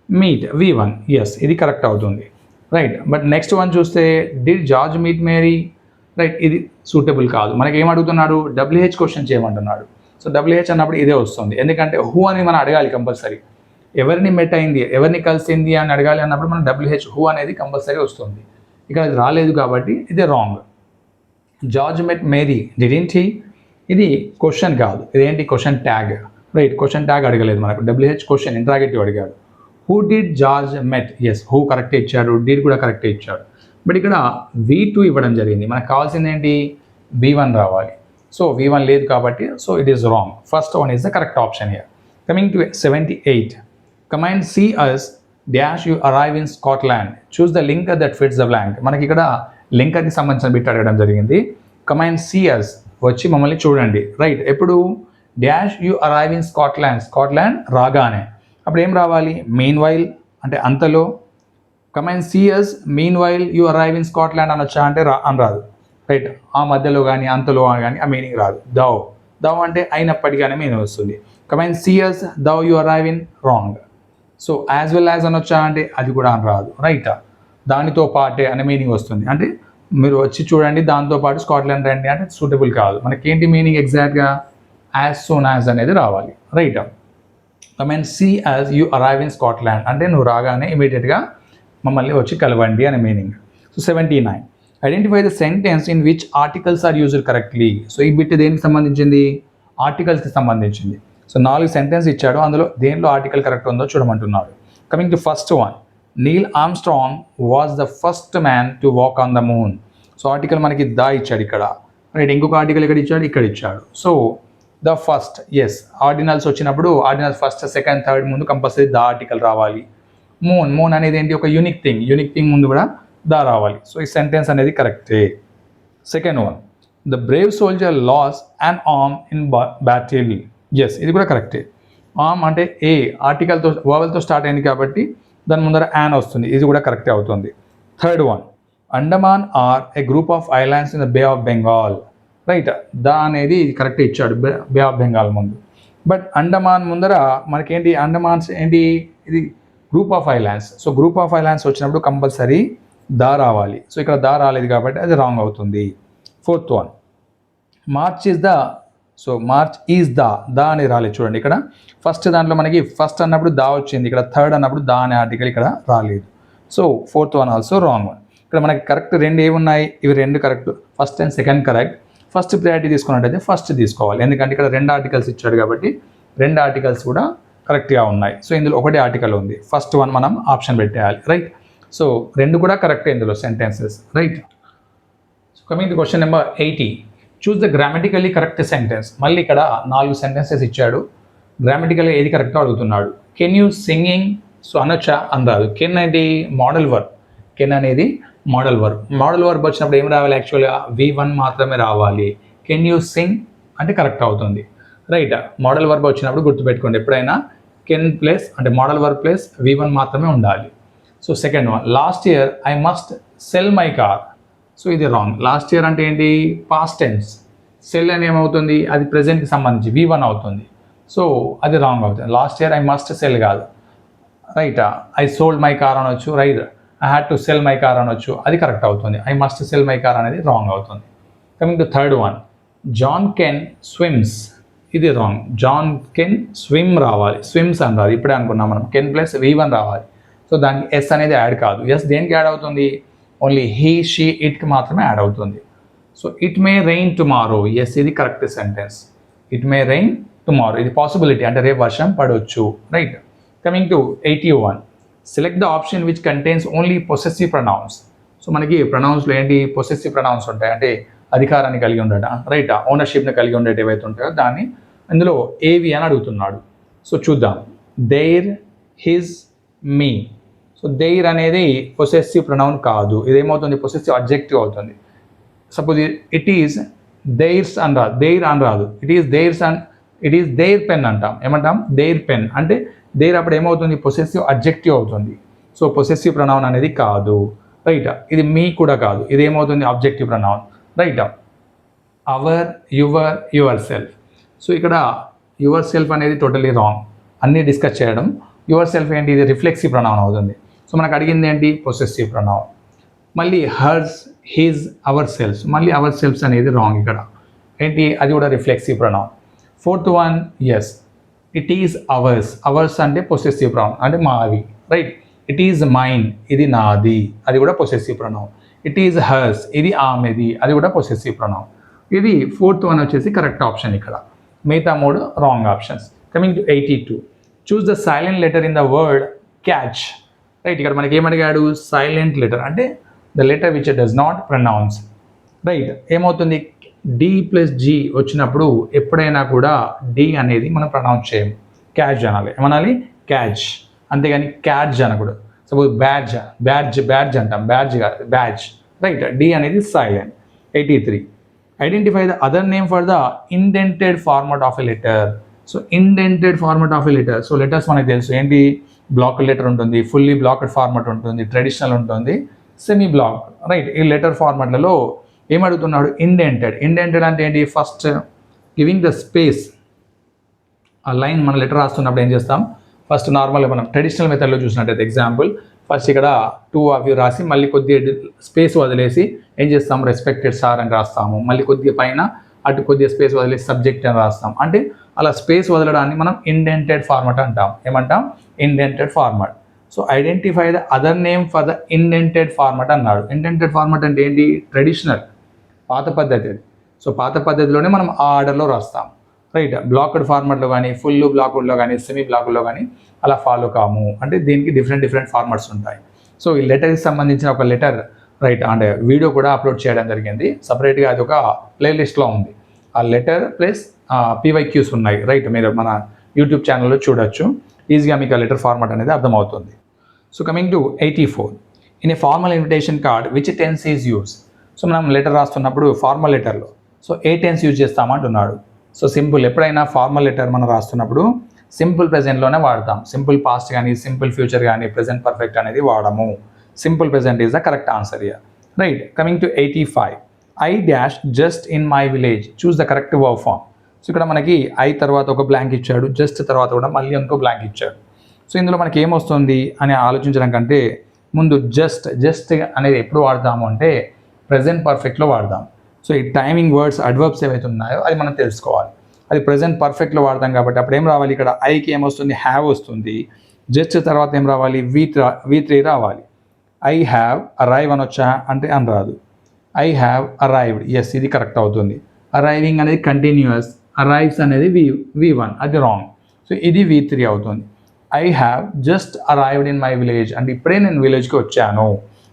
meet V1, yes ఇది కరెక్ట్ అవుతుంది, రైట్. బట్ నెక్స్ట్ వన్ చూస్తే did George meet Mary, right, ఇది సూటబుల్ కాదు. మనకి ఏం అడుగుతున్నాడు? WH క్వశ్చన్ చేయమంటున్నాడు. సో WH అన్నప్పుడు ఇదే వస్తుంది, ఎందుకంటే హూ అని మనం అడగాలి కంపల్సరీ. ఎవరిని మెట్ అయింది, ఎవరిని కలిసింది అని అడగాలి అన్నప్పుడు మనం WH హూ అనేది కంపల్సరీ వస్తుంది. ఇక్కడ అది రాలేదు కాబట్టి ఇది wrong. George met Mary, didn't he, ఇది క్వశ్చన్ కాదు, ఇదేంటి? Question tag, right. Question tag అడగలేదు మనకు, WH క్వశ్చన్ ఇంట్రాగేటివ్ అడిగాడు. Who did George met, yes who correct ఇచ్చాడు, డిడ్ కూడా కరెక్ట్ ఇచ్చాడు. బట్ ఇక్కడ V2 ఇవ్వడం జరిగింది, మనకు కావాల్సింది ఏంటి? V1 రావాలి. సో V1 లేదు కాబట్టి so it is wrong. First one is the correct option here. Coming to 78. Come and see us dash you arrive in Scotland, choose the linker that fits the blank. మనకి ఇక్కడ లింకర్కి సంబంధించిన బిట్ అడగడం జరిగింది. కమాండ్ సీ అస్ వచ్చి మమ్మల్ని చూడండి, రైట్. ఎప్పుడు? Dash you arrive in Scotland, Scotland రాగానే అప్పుడు ఏం రావాలి? మీన్ వైల్ అంటే అంతలో. Come and see us meanwhile you arrive in Scotland అనొచ్చా అంటే అని రాదు, రైట్. ఆ మధ్యలో కానీ అంతలో కానీ ఆ మీనింగ్ రాదు. దవ్ అంటే అయినప్పటికీ మీనింగ్ వస్తుంది. Come and see us though you arrive in, wrong. So as well as అనొచ్చా అంటే అది కూడా అని రాదు, రైట్. దానితో పాటే అనే మీనింగ్ వస్తుంది, అంటే మీరు వచ్చి చూడండి దాంతోపాటు స్కాట్లాండ్ రండి అంటే సూటబుల్ కాదు. మనకేంటి మీనింగ్ ఎగ్జాక్ట్గా? యాజ్ సూన్ యాజ్ అనేది రావాలి, right. Come and see as you arrive in Scotland అంటే నువ్వు రాగానే ఇమీడియట్గా మమ్మల్ని వచ్చి కలవండి అనే meaning. So 79. Identify the sentence in which articles are used correctly. So ఈ బిట్ దేనికి సంబంధించింది? ఆర్టికల్స్కి సంబంధించింది. సో 4 సెంటెన్స్ ఇచ్చాడు, అందులో దేనిలో ఆర్టికల్ కరెక్ట్ ఉందో చూడమంటున్నాడు. Coming to first one, Neil Armstrong was the first man to walk on the moon. So article మనకి దా ఇచ్చాడు ఇక్కడ, రైట్. ఇంకొక ఆర్టికల్ ఇక్కడ ఇచ్చాడు, ఇక్కడ ఇచ్చాడు. So the first, yes, ordinals వచ్చినప్పుడు ఆర్డినల్స్ ఫస్ట్, సెకండ్, థర్డ్ ముందు కంపల్సరీ ద ఆర్టికల్ రావాలి. మూన్ అనేది ఏంటి? ఒక యూనిక్ థింగ్ ముందు కూడా దా రావాలి. సో ఈ సెంటెన్స్ అనేది కరెక్టే. Second one, the brave soldier lost and arm in battle, yes ఇది కూడా కరెక్టే. ఆర్మ్ అంటే ఏ ఆర్టికల్తో వవల్తో స్టార్ట్ అయింది కాబట్టి దాని ముందర యాన్ వస్తుంది, ఇది కూడా కరెక్టే అవుతుంది. Third one, Andaman are a group of islands in the Bay of Bengal, right. The అనేది కరెక్ట్ ఇచ్చాడు బే ఆఫ్ బెంగాల్ ముందు. బట్ అండమాన్ ముందర మనకేంటి? అండమాన్స్ ఏంటి? ఇది group of islands. So group of islands వచ్చినప్పుడు కంపల్సరీ దా రావాలి. సో ఇక్కడ దా రాలేదు కాబట్టి అది రాంగ్ అవుతుంది. Fourth one, March is the, so March is the అని రాలేదు చూడండి. ఇక్కడ ఫస్ట్ దాంట్లో మనకి ఫస్ట్ అన్నప్పుడు దా వచ్చింది, ఇక్కడ థర్డ్ అన్నప్పుడు దా అనే ఆర్టికల్ ఇక్కడ రాలేదు. So fourth one also wrong one. ఇక్కడ మనకి కరెక్ట్ రెండు ఏమున్నాయి? ఇవి రెండు correct, first and second correct. First priority తీసుకున్నట్టయితే ఫస్ట్ తీసుకోవాలి, ఎందుకంటే ఇక్కడ 2 ఆర్టికల్స్ ఇచ్చాడు కాబట్టి 2 ఆర్టికల్స్ కూడా కరెక్ట్గా ఉన్నాయి. సో ఇందులో ఒకటే ఆర్టికల్ ఉంది, ఫస్ట్ వన్ మనం ఆప్షన్ పెట్టేయాలి, రైట్. సో 2 కూడా కరెక్టే ఇందులో sentences, right. So coming to question number 80. Choose the grammatically correct sentence. మళ్ళీ ఇక్కడ 4 సెంటెన్సెస్ ఇచ్చాడు, గ్రామటికల్గా ఏది కరెక్టో అడుగుతున్నాడు. కెన్ యూ సింగింగ్, సో అనొచ్చా? అనరాదు. కెన్ అనేది మోడల్ వర్బ్, కెన్ అనేది మోడల్ వర్బ్. మోడల్ వర్బ్ వచ్చినప్పుడు ఏం రావాలి? యాక్చువల్గా V1 మాత్రమే రావాలి. కెన్ యూ సింగ్ అంటే కరెక్ట్ అవుతుంది, రైట్. మోడల్ వర్బ్ వచ్చినప్పుడు గుర్తుపెట్టుకోండి, ఎప్పుడైనా కెన్ ప్లస్ అంటే మోడల్ వర్బ్ ప్లస్ V1 మాత్రమే ఉండాలి. So second one, last year I must sell my car. So ఇది రాంగ్. లాస్ట్ ఇయర్ అంటే ఏంటి? Past tense. సెల్ అని ఏమవుతుంది? అది ప్రెజెంట్కి సంబంధించి V1 అవుతుంది. సో అది రాంగ్ అవుతుంది. Last year I must sell కాదు, right. I sold my car అనొచ్చు, right. I had to sell my car అనొచ్చు, అది కరెక్ట్ అవుతుంది. I must sell my car అనేది రాంగ్ అవుతుంది. Coming to third one, John can swims. ఇది రాంగ్. జాన్ కెన్ స్విమ్ రావాలి, స్విమ్స్ అని రాదు. ఇప్పుడే అనుకున్నాం మనం, కెన్ ప్లస్ V1 రావాలి. సో దానికి ఎస్ అనేది యాడ్ కాదు. ఎస్ దేనికి యాడ్ అవుతుంది? ఓన్లీ హీ, షీ, ఇట్కి మాత్రమే యాడ్ అవుతుంది. So it may rain tomorrow, yes ఇది correct sentence. It may rain tomorrow, ఇది పాసిబిలిటీ, అంటే రేపు వర్షం పడవచ్చు, right. Coming to 81. Select the option which contains only possessive pronouns. So మనకి ప్రొనౌన్స్లో ఏంటి? పొసెసివ్ ప్రొనౌన్స్ ఉంటాయి, అంటే అధికారాన్ని కలిగి ఉండటం, రైట్. ఓనర్షిప్ని కలిగి ఉండేవి ఏవైతే ఉంటాయో దాన్ని ఇందులో ఏవి అని అడుగుతున్నాడు. సో చూద్దాం. Their, his, me. So their అనేది పొసెసివ్ ప్రొనౌన్ కాదు, ఇదేమవుతుంది? పొసెసివ్ అడ్జెక్టివ్ అవుతుంది. సపోజ్ ఇట్ ఈస్ దేర్స్ అని రాదు, దేర్ అని రాదు. It is theirs and it is their pen అంటాం. ఏమంటాం? దేర్ పెన్ అంటే దేర్ అప్పుడు ఏమవుతుంది, పొసెసివ్ అడ్జెక్టివ్ అవుతుంది. సో పొసెసివ్ ప్రొనౌన్ అనేది కాదు, రైట్. ఇది మీ కూడా కాదు, ఇది ఏమవుతుంది, objective pronoun, right. Our, yourself. So ఇక్కడ యువర్ సెల్ఫ్ అనేది టోటలీ రాంగ్, అన్నీ డిస్కస్ చేయడం. యువర్ సెల్ఫ్ ఏంటి, ఇది రిఫ్లెక్సివ్ ప్రొనౌన్ అవుతుంది. సో మనకు అడిగింది ఏంటి, పొసెసివ్ ప్రొనౌన్. మళ్ళీ హర్స్, హిజ్, అవర్ సెల్ఫ్స్, మళ్ళీ అవర్ సెల్ఫ్స్ అనేది రాంగ్ ఇక్కడ ఏంటి, అది కూడా reflexive pronoun. Fourth one, yes, it is ours. Ours అంటే పొసెసివ్ ప్రొనౌన్, అంటే మావి, రైట్. ఇట్ ఈజ్ మైన్, ఇది నాది, అది కూడా possessive pronoun. It is hers, ఇది ఆమెది, అది కూడా పొసెసివ్ ప్రొనౌన్. ఇది ఫోర్త్ వన్ వచ్చేసి కరెక్ట్ ఆప్షన్ ఇక్కడ. మిగతా మూడు wrong options. Coming to 82, choose the silent letter in the word catch, right. ఇక్కడ మనకి ఏమడిగాడు, సైలెంట్ లెటర్ అంటే the letter which does not pronounce, right. ఏమవుతుంది, డి ప్లస్ జీ వచ్చినప్పుడు ఎప్పుడైనా కూడా డి అనేది మనం ప్రొనౌన్స్ చేయము, క్యాచ్ అనాలి. ఏమనాలి, క్యాచ్, అంతేగాని క్యాచ్ అనకూడదు. సపోజ్ బ్యాడ్జ్ అంటాం, బ్యాడ్జ్ కాదు, బ్యాడ్జ్, రైట్. డి అనేది silent. 83, identify the other name for the indented format of a letter. So indented format of a letter, so letters మనకు తెలుసు ఏంటి, బ్లాక్ లెటర్ ఉంటుంది, ఫుల్లీ బ్లాక్డ్ ఫార్మాట్ ఉంటుంది, ట్రెడిషనల్ ఉంటుంది, సెమీ బ్లాక్, రైట్. ఈ లెటర్ ఫార్మాట్లలో ఏమడుగుతున్నాడు, ఇండెంటెడ్ అంటే ఏంటి, ఫస్ట్ గివింగ్ ద స్పేస్. ఆ లైన్ మన లెటర్ రాస్తున్నప్పుడు ఏం చేస్తాం, ఫస్ట్ నార్మల్గా మనం ట్రెడిషనల్ మెథడ్లో చూసినట్టయితే ఎగ్జాంపుల్, ఫస్ట్ ఇక్కడ 2 అవి రాసి మళ్ళీ కొద్దిగా స్పేస్ వదిలేసి ఏం చేస్తాం, రెస్పెక్టెడ్ సార్ అని రాస్తాము. మళ్ళీ కొద్దిగా పైన అటు కొద్దిగా స్పేస్ వదిలేసి సబ్జెక్ట్ అని రాస్తాం. అంటే అలా స్పేస్ వదలడాన్ని మనం ఇండెంటెడ్ ఫార్మాట్ అంటాం. ఏమంటాం, indented format. So identify the other name for the indented format అన్నాడు. ఇండెంటెడ్ ఫార్మాట్ అంటే ఏంటి, ట్రెడిషనల్, పాత పద్ధతి అది. సో పాత పద్ధతిలోనే మనం ఆ ఆర్డర్లో రాస్తాం, రైట్. బ్లాక్డ్ ఫార్మాట్లో కానీ, ఫుల్ బ్లాక్డ్లో కానీ, సెమీ బ్లాక్లో కానీ అలా ఫాలో కాము. అంటే దీనికి డిఫరెంట్ ఫార్మాట్స్ ఉంటాయి. సో ఈ లెటర్కి సంబంధించిన ఒక లెటర్, రైట్, అంటే వీడియో కూడా అప్లోడ్ చేయడం జరిగింది సపరేట్గా, అది ఒక ప్లేలిస్ట్లో ఉంది. ఆ లెటర్ ప్లస్ PYQs ఉన్నాయి, రైట్. మీరు మన యూట్యూబ్ ఛానల్లో చూడొచ్చు, ఈజీగా మీకు ఆ లెటర్ ఫార్మాట్ అనేది అర్థమవుతుంది. So coming to 84, in a formal invitation card which tense is use. So మనం లెటర్ రాస్తున్నప్పుడు ఫార్మల్ లెటర్లో సో ఏ టెన్స్ యూజ్ చేస్తామంటున్నాడు. సో సింపుల్, ఎప్పుడైనా ఫార్మల్ లెటర్ మనం రాస్తున్నప్పుడు సింపుల్ ప్రెజెంట్లోనే వాడతాం. సింపుల్ పాస్ట్ కానీ, సింపుల్ ఫ్యూచర్ కానీ, ప్రెజెంట్ పర్ఫెక్ట్ అనేది వాడము. Simple present is the correct answer here, right. Coming to 85, I dash just in my village, choose the correct verb form. So ఇక్కడ మనకి ఐ తర్వాత ఒక బ్లాంక్ ఇచ్చాడు, జస్ట్ తర్వాత కూడా మళ్ళీ ఇంకో బ్లాంక్ ఇచ్చాడు. సో ఇందులో మనకి ఏమొస్తుంది అని ఆలోచించడం కంటే ముందు జస్ట్ అనేది ఎప్పుడు వాడతాము అంటే ప్రెజెంట్ పర్ఫెక్ట్లో వాడదాం. సో ఈ టైమింగ్ వర్డ్స్, అడ్వర్బ్స్ ఏవైతే ఉన్నాయో అది మనం తెలుసుకోవాలి. అది ప్రెజెంట్ పర్ఫెక్ట్లో వాడతాం కాబట్టి అప్పుడు ఏం రావాలి, ఇక్కడ ఐకి ఏమొస్తుంది, హ్యావ్ వస్తుంది. జస్ట్ తర్వాత ఏం రావాలి, V3 రావాలి. ఐ హ్యావ్ అరైవ్ అనొచ్చా అంటే అని రాదు. ఐ హ్యావ్ అరైవ్డ్, ఎస్, ఇది కరెక్ట్ అవుతుంది. అరైవింగ్ అనేది కంటిన్యూస్, అరైవ్స్ అనేది V1, అది రాంగ్. సో ఇది V3 అవుతుంది. I have just arrived in my village అంటే ఇప్పుడే నేను విలేజ్కి వచ్చాను.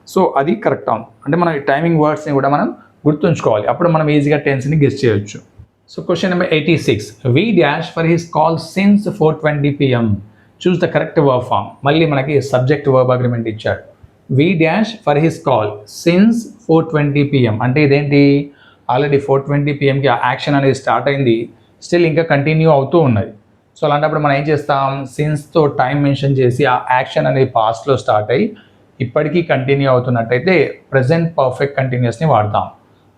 సో అది కరెక్ట్ అవును. అంటే మనం ఈ టైమింగ్ వర్డ్స్ని కూడా మనం గుర్తుంచుకోవాలి, అప్పుడు మనం ఈజీగా టెన్స్ని గెస్ చేయొచ్చు. So question number 86, we dash for his call since 4:20 PM, choose the correct verb form. మళ్ళీ మనకి సబ్జెక్ట్ వర్బ్ అగ్రిమెంట్ ఇచ్చాడు. We dash for his call since 4:20 PM అంటే ఇదేంటి, ఆల్రెడీ 4:20 PMకి ఆ యాక్షన్ అనేది స్టార్ట్ అయింది, స్టిల్ ఇంకా కంటిన్యూ అవుతూ ఉన్నది. సో అలాంటప్పుడు మనం ఏం చేస్తాం, సిన్స్తో టైం మెన్షన్ చేసి ఆ యాక్షన్ అనేది పాస్ట్లో స్టార్ట్ అయ్యి ఇప్పటికీ కంటిన్యూ అవుతున్నట్టయితే ప్రెజెంట్ పర్ఫెక్ట్ కంటిన్యూస్ని వాడతాం,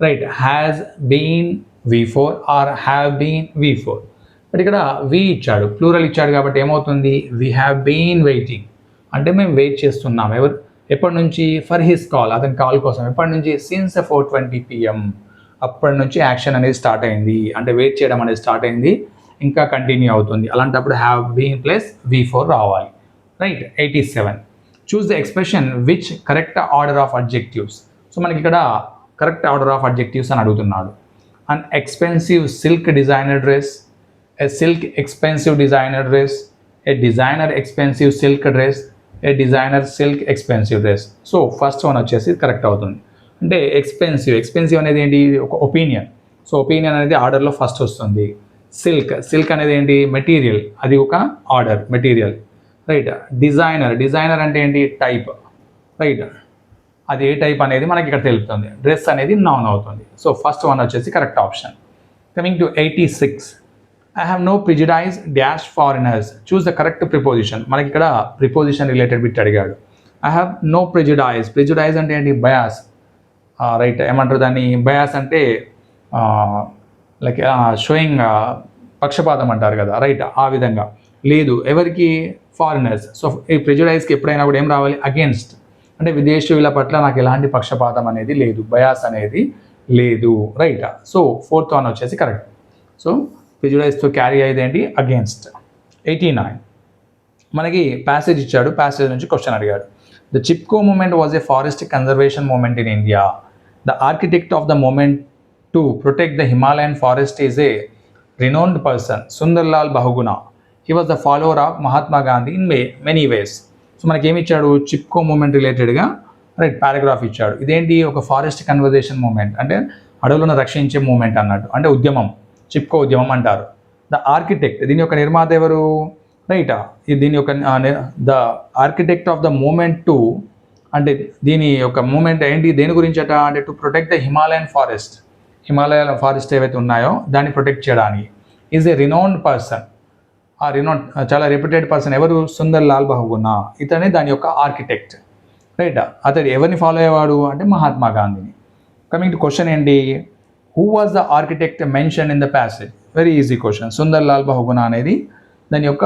right. Has been V4 or have been V4. But ఇక్కడ వి ఇచ్చాడు, ప్లూరల్ ఇచ్చాడు కాబట్టి ఏమవుతుంది, వీ హ్యావ్ బీన్ వెయిటింగ్ అంటే మేము వెయిట్ చేస్తున్నాం. ఎప్పటి నుంచి, ఫర్ హిస్ కాల్, అతని కాల్ కోసం. ఎప్పటి నుంచి, సిన్స్ 4:20 PM, అప్పటి నుంచి యాక్షన్ అనేది స్టార్ట్ అయింది, అంటే వెయిట్ చేయడం అనేది స్టార్ట్ అయింది, ఇంకా కంటిన్యూ అవుతుంది. అలాంటప్పుడు హ్యావ్ బీన్ ప్లస్ V4 రావాలి, right. 87, choose the expression which correct order of adjectives. So మనకి ఇక్కడ కరెక్ట్ ఆర్డర్ ఆఫ్ అడ్జెక్టివ్స్ అని అడుగుతున్నాడు. An expensive silk designer dress, A silk expensive designer dress, A designer expensive silk dress, A designer silk expensive dress. So first one వచ్చేసి కరెక్ట్ అవుతుంది. అంటే ఎక్స్పెన్సివ్ అనేది ఏంటి, ఒక ఒపీనియన్. సో ఒపీనియన్ అనేది ఆర్డర్లో ఫస్ట్ వస్తుంది. సిల్క్ అనేది ఏంటి, మెటీరియల్, అది ఒక ఆర్డర్, మెటీరియల్, రైట్. డిజైనర్ అంటే ఏంటి, టైప్, రైట్. అది ఏ టైప్ అనేది మనకి ఇక్కడ తెలుపుతుంది. డ్రెస్ అనేది నౌన్ అవుతుంది. సో ఫస్ట్ వన్ వచ్చేసి correct option. Coming to 86, I have no prejudice dash foreigners, choose the correct preposition. మనకి ఇక్కడ ప్రిపోజిషన్ రిలేటెడ్ బిట్ అడిగాడు. I have no prejudice, prejudice అంటే ఏంటి, బయాస్, రైట్. ఏమంటారు దాన్ని, బయాస్ అంటే లైక్ షోయింగ్ పక్షపాతం అంటారు కదా, రైట్. ఆ విధంగా లేదు ఎవరికి, ఫారినర్స్. సో ఈ ప్రిజుడైజ్కి ఎప్పుడైనా కూడా ఏం రావాలి, అగేన్స్ట్, అంటే విదేశీయుల పట్ల నాకు ఎలాంటి పక్షపాతం అనేది లేదు, బయాస్ అనేది లేదు, రైట్. సో ఫోర్త్ వన్ వచ్చేసి కరెక్ట్. సో ప్రిజుడైజ్తో క్యారీ అయ్యేది ఏంటి, అగేన్స్ట్. 89 మనకి ప్యాసేజ్ ఇచ్చాడు, ప్యాసేజ్ నుంచి క్వశ్చన్ అడిగాడు. The Chipko movement was a forest conservation movement in India. The architect of the movement to protect the Himalayan forest is a renowned person, Sundarlal Bahuguna. He was the follower of Mahatma Gandhi in many ways. So మనకి ఏమి ఇచ్చాడు, చిప్కో మూమెంట్ రిలేటెడ్గా రైట్ పారాగ్రాఫ్ ఇచ్చాడు. ఇదేంటి, ఒక ఫారెస్ట్ కన్వర్జేషన్ మూమెంట్ అంటే అడవులను రక్షించే మూమెంట్ అన్నట్టు, అంటే ఉద్యమం, చిప్కో ఉద్యమం అంటారు. ద ఆర్కిటెక్ట్, దీని యొక్క నిర్మాత ఎవరు, రైట్. దీని యొక్క the architect of the movement to, అంటే దీని యొక్క మూమెంట్ ఏంటి, దేని గురించి అట అంటే to protect the Himalayan forest, హిమాలయాల ఫారెస్ట్ ఏవైతే ఉన్నాయో దాన్ని ప్రొటెక్ట్ చేయడానికి. ఈజ్ ఏ రినౌన్డ్ పర్సన్, ఆ రినౌండ్ చాలా రెప్యూటెడ్ పర్సన్ ఎవరు, సుందర్ లాల్ బహుగునా, ఇతనే దాని యొక్క ఆర్కిటెక్ట్, రైట్. అతడు ఎవరిని ఫాలో అయ్యేవాడు అంటే మహాత్మా గాంధీని. కమింగ్ టు క్వశ్చన్ ఏంటి, who was the architect mention in the passage, very easy question. Sundar Lal Bahuguna అనేది దాని యొక్క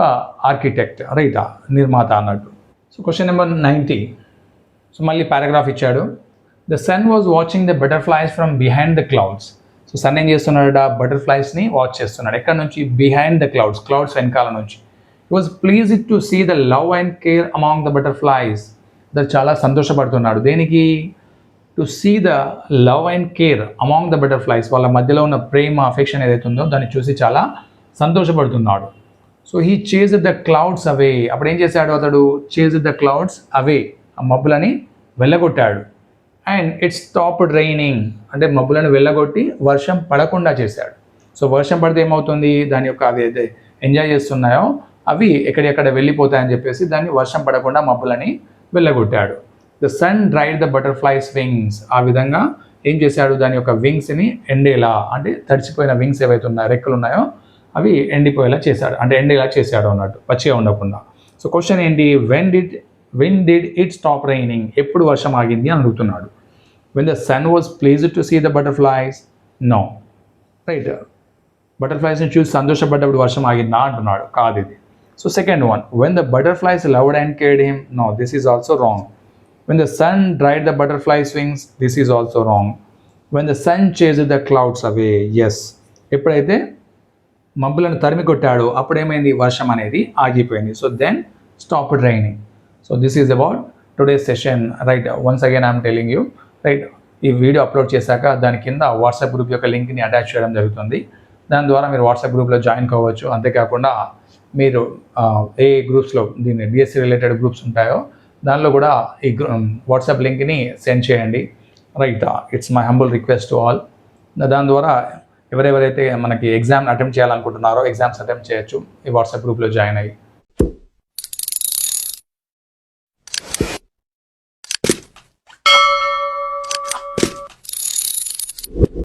ఆర్కిటెక్ట్, రైట్, నిర్మాత అన్నట్టు. So question number 90. సో మళ్ళీ పారాగ్రాఫ్ ఇచ్చాడు. The sun was watching the butterflies from behind the clouds. So sun ఏం చేస్తున్నాడు, బటర్ఫ్లైస్ని వాచ్ చేస్తున్నాడు. ఎక్కడ నుంచి, బిహైండ్ ద క్లౌడ్స్, క్లౌడ్స్ వెనకాల నుంచి. He was pleased to see the love and care among the butterflies. అది చాలా సంతోషపడుతున్నాడు, దేనికి, to see the love and care among the butterflies, వాళ్ళ మధ్యలో ఉన్న ప్రేమ, అఫెక్షన్ ఏదైతే ఉందో దాన్ని చూసి చాలా సంతోషపడుతున్నాడు. So he chase the clouds away. అప్పుడు ఏం చేశాడు అతడు, చేజ్ ద క్లౌడ్స్ అవే, ఆ మబ్బులని వెళ్ళగొట్టాడు. అండ్ ఇట్స్ స్టాప్డ్ రైనింగ్, అంటే మబ్బులను వెళ్ళగొట్టి వర్షం పడకుండా చేశాడు. సో వర్షం పడితే ఏమవుతుంది, దాని యొక్క అవి అయితే ఎంజాయ్ చేస్తున్నాయో అవి ఎక్కడెక్కడ వెళ్ళిపోతాయని చెప్పేసి దాన్ని వర్షం పడకుండా మబ్బులని వెళ్ళగొట్టాడు. The sun dried the butterflies wings, ఆ విధంగా ఏం చేశాడు, దాని యొక్క వింగ్స్ని ఎండేలా, అంటే తడిచిపోయిన వింగ్స్ ఏవైతే ఉన్నాయో, రెక్కలు ఉన్నాయో అవి ఎండిపోయేలా చేశాడు, అంటే ఎండేలా చేశాడు అన్నట్టు, పచ్చిగా ఉండకుండా. సో క్వశ్చన్ ఏంటి, when did it stop raining, ఎప్పుడు వర్షం ఆగింది అని అడుగుతున్నాడు. when the sun was pleased to see the butterflies, no, right. బటర్ఫ్లైస్ని చూసి సంతోషపడ్డప్పుడు వర్షం ఆగిందా అంటున్నాడు, కాదు ఇది. So second one, when the butterflies loved and cared him, no, this is also wrong. when the sun dried the butterflies wings, this is also wrong. when the sun chased the clouds away, yes. ఎప్పుడైతే మబ్బులను తరిమి కొట్టాడో అప్పుడేమైంది, వర్షం అనేది ఆగిపోయింది. So then stopped raining. So this is about today's session, right. Once again I am telling you, right, ఈ వీడియో అప్లోడ్ చేశాక దాని కింద వాట్సాప్ గ్రూప్ యొక్క లింక్ని అటాచ్ చేయడం జరుగుతుంది. దాని ద్వారా మీరు వాట్సాప్ గ్రూప్లో జాయిన్ కావచ్చు. అంతేకాకుండా మీరు ఏ గ్రూప్స్లో దీన్ని డిఎస్సి రిలేటెడ్ గ్రూప్స్ ఉంటాయో దానిలో కూడా ఈ వాట్సాప్ లింక్ని సెండ్ చేయండి, right. It's my humble request to all. దాని ద్వారా ఎవరెవరైతే మనకి ఎగ్జామ్ అటెంప్ట్ చేయాలనుకుంటున్నారో ఎగ్జామ్స్ అటెంప్ట్ చేయొచ్చు ఈ వాట్సాప్ గ్రూప్లో జాయిన్ అయ్యి.